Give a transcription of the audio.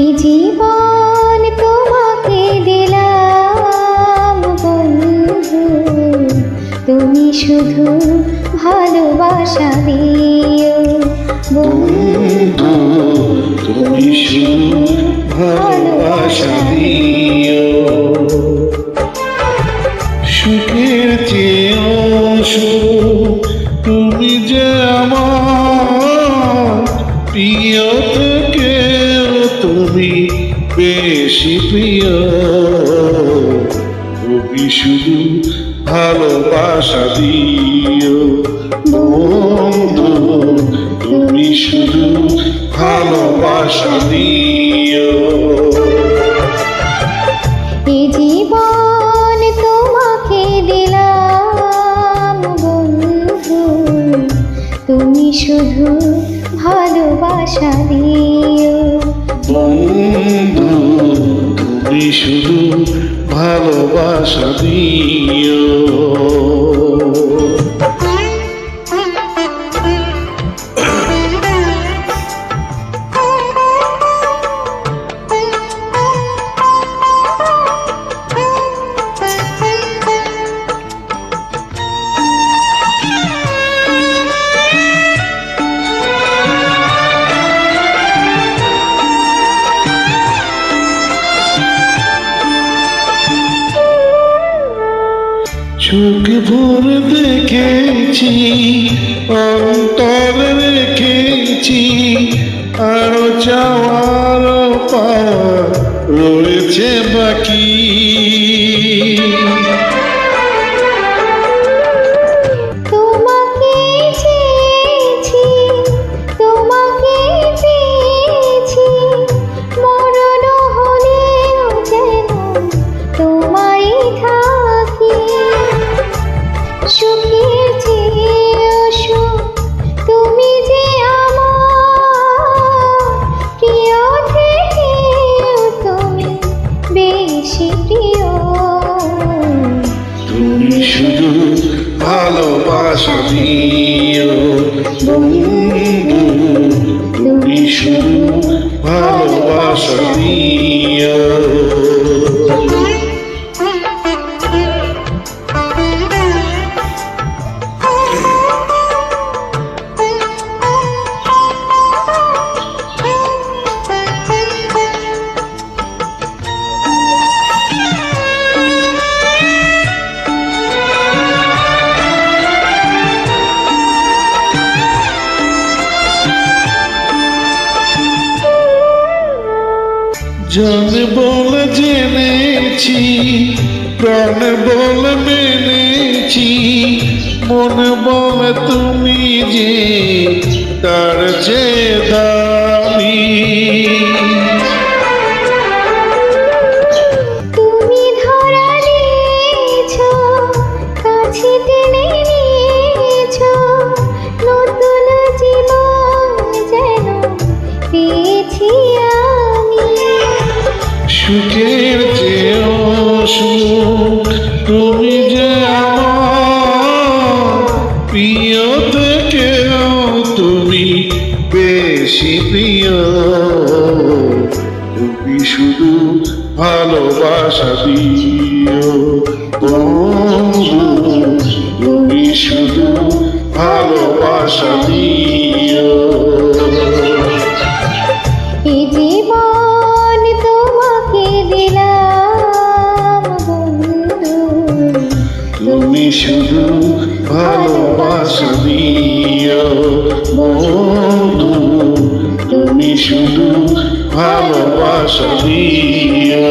এই জীবন তোমাকে দিলাম বন্ধু, তুমি শুধু ভালোবাসা দিও বন্ধু, তুমি শুধু ভালোবাসা দিও। সুখের চেয়েও সুখ তুমি যে আমার প্রিয় থেকে তুমি বেশি প্রিয়। তুমি শুধু ভালোবাসা দিও বন্ধু, তুমি শুধু ভালোবাসা দিও। এই জীবন তোমাকে দিলাম বন্ধু, তুমি শুধু ভালোবাসা দিও বন্ধু, তুমি শুধু ভালোবাসা দিও। চোখ ভরে দেখেছি, অন্তরে রেখেছি, আরো চাওয়ার পাওয়া রয়েছে বাকি। তোমাকে চেয়েছি, তোমাকে পেয়েছি, মরণ হলেও যেন তোমারই থাকি। সুখের চেয়েও সুখ তুমি যে আমার প্রিয় থেকেও তুমি বেশি প্রিয়। তুমি শুধু ভালোবাসা দিও বন্ধু, তুমি শুধু ভালোবাসা দিও। জান বলে জেনেছি, প্রাণ বলে মেনেছি, মন বলে তুমি যে তার চেয়ে দামি। তুমি ধরা নিয়েছো, কাছে টেনে নিয়েছো, নতুন জীবন যেন পেয়েছি আমি। সুখের চেয়েও সুখ তুমি যে আমার প্রিয় থেকেও তুমি বেশি প্রিয়। তুমি শুধু ভালোবাসা দিও বন্ধু, তুমি শুধু ভালোবাসা দিও। এই জীবন তোমাকে দিলাম বন্ধু, তুমি শুধু ভালোবাসা দিও বন্ধু, তুমি শুধু ভালোবাসা দিও।